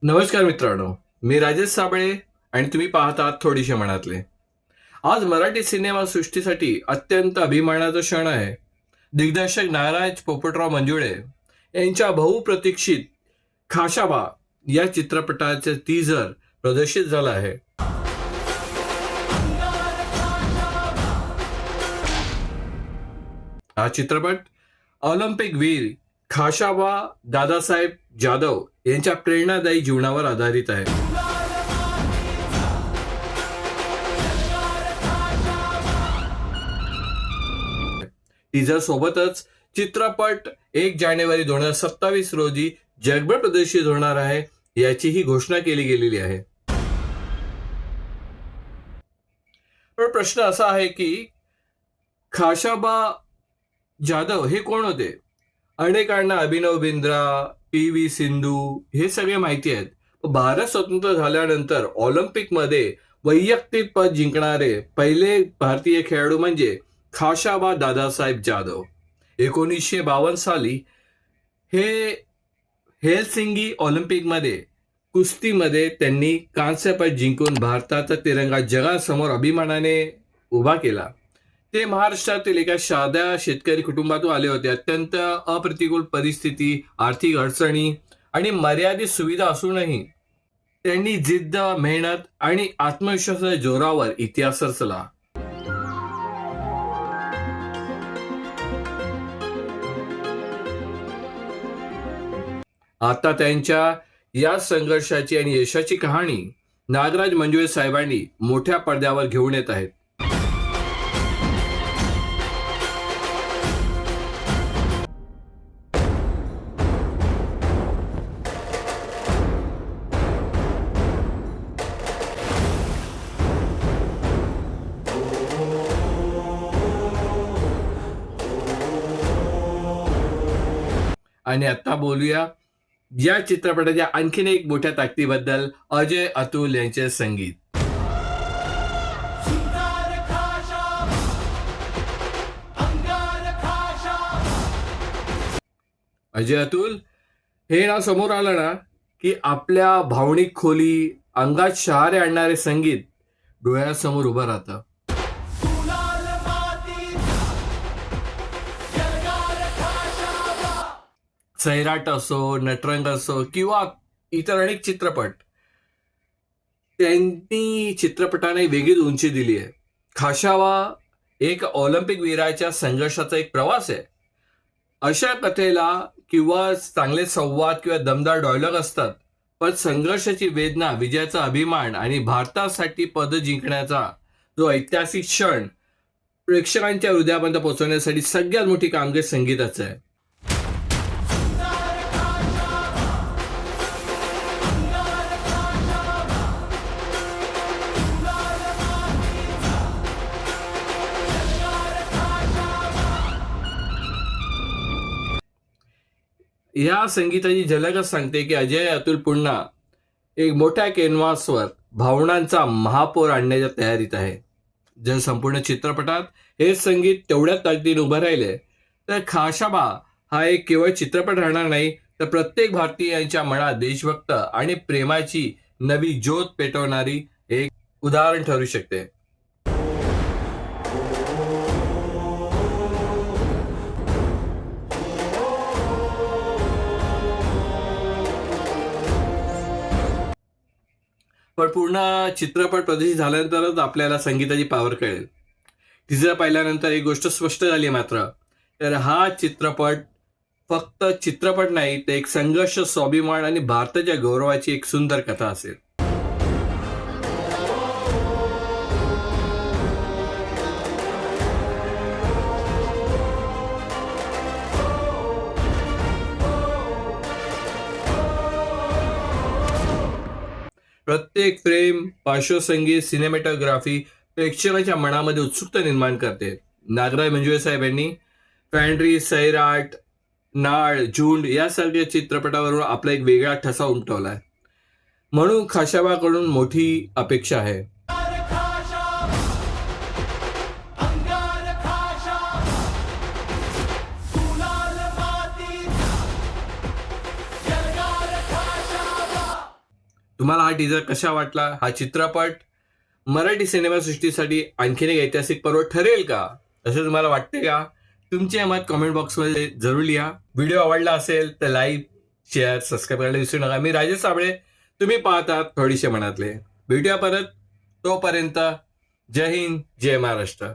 नमस्कार मित्रांनो, मी राजेश साबळे आणि तुम्ही पाहतात थोडीशे मनातले. आज मराठी सिनेमा सृष्टीसाठी अत्यंत अभिमानाचा क्षण आहे. दिग्दर्शक नागराज पोपटराव मंजुळे यांच्या बहुप्रतीक्षित खाशाबा या चित्रपटाचे टीझर प्रदर्शित झालं आहे. हा चित्रपट ऑलिम्पिक वीर खाशाबा दादासाहेब जाधव यांच्या प्रेरणादायी जीवनावर आधारित आहे. टीझर सोबतच चित्रपट 1 जानेवारी 2027 रोजी जगभर प्रदर्शित होणार आहे याचीही घोषणा केली गेलेली आहे. पण प्रश्न असा आहे की खाशाबा जाधव हे कोण होते? अनेकांना अभिनव बिंद्रा, पी.व्ही. सिंधू हे सगळे माहिती आहेत. भारत स्वतंत्र झाल्यानंतर ऑलिम्पिकमध्ये वैयक्तिक पद जिंकणारे पहिले भारतीय खेळाडू म्हणजे खाशाबा दादासाहेब जाधव. 1952 साली हे हेलसिंगी ऑलिम्पिकमध्ये कुस्तीमध्ये त्यांनी कांस्य पदक जिंकून भारताचा तिरंगा जगासमोर अभिमानाने उभा केला. ते महाराष्ट्रातील एका साध्या शेतकरी कुटुंबातून आले होते. अत्यंत अप्रतिकूल परिस्थिती, आर्थिक अडचणी आणि मर्यादित सुविधा असूनही त्यांनी जिद्द, मेहनत आणि आत्मविश्वासाच्या जोरावर इतिहास रचला. आता त्यांच्या या संघर्षाची आणि यशाची कहाणी नागराज मंजुळे साहेबांनी मोठ्या पडद्यावर घेऊन येत आहेत. आणि आता बोलूया या चित्रपटाच्या आणखीन एक मोठ्या ताकदीबद्दल, अजय अतुल यांचे संगीत. अजय अतुल हे नाव समोर आलं ना की आपल्या भावनिक खोली, अंगात शहारे आणणारे संगीत डोळ्यासमोर उभं राहतं. सैराट असो, नटरंग असो किंवा इतर अनेक चित्रपट, त्यांनी चित्रपटाने एक वेगळीच उंची दिली आहे. खाशावा एक ऑलिम्पिक वीराच्या संघर्षाचा एक प्रवास आहे. अशा कथेला किंवा चांगले संवाद किंवा दमदार डायलॉग असतात, पण संघर्षाची वेदना, विजयाचा अभिमान आणि भारतासाठी पद जिंकण्याचा जो ऐतिहासिक क्षण प्रेक्षकांच्या हृदयापर्यंत पोहोचवण्यासाठी सगळ्यात मोठी कामगिरी संगीताचं आहे. या संगीताची झलकच सांगते की अजय अतुल पुन्हा एक मोठ्या कॅनव्हासवर भावनांचा महापौर आणण्याच्या तयारीत आहे. जर संपूर्ण चित्रपटात हे संगीत तेवढ्याच ताकदीने उभं राहिले तर खाशाबा हा एक केवळ चित्रपट राहणार नाही, तर प्रत्येक भारतीयांच्या मनात देशभक्त आणि प्रेमाची नवी ज्योत पेटवणारी एक उदाहरण ठरू शकते. पण पूर्ण चित्रपट प्रदर्शित झाल्यानंतरच आपल्याला संगीताची पॉवर कळेल. टीझर पाहिल्यानंतर एक गोष्ट स्पष्ट झाली मात्र, तर हा चित्रपट फक्त चित्रपट नाही, तर एक संघर्ष, स्वाभिमान आणि भारताच्या गौरवाची एक सुंदर कथा असेल. प्रत्येक फ्रेम, पार्श्वसंगीत, सिनेमॅटोग्राफी प्रेक्षकाच्या मनामध्ये उत्सुकता निर्माण करते. नागराज मंजुळे साहेब यांनी फॅन्ड्री, सैराट, नाळ, झुंड यासारख्या चित्रपटावरून आपला एक वेगळा ठसा उमटवलाय. म्हणून खाशाबाकडून मोठी अपेक्षा आहे. तुम्हाला हा टीजर कसा वाटला? हा चित्रपट मराठी सिनेमासृष्टीसाठी आणखीन एक ऐतिहासिक पर्व ठरेल का, असं तुम्हाला वाटते का? तुमचे मत कमेंट बॉक्समध्ये जरूर लिहा. व्हिडिओ आवडला असेल तर लाईक, शेअर, सबस्क्राईब करायला विसरू नका. मी राजेश साबळे, तुम्ही पाहतात थोडीशे मनातले. भेटूया परत. तोपर्यंत जय हिंद, जय महाराष्ट्र.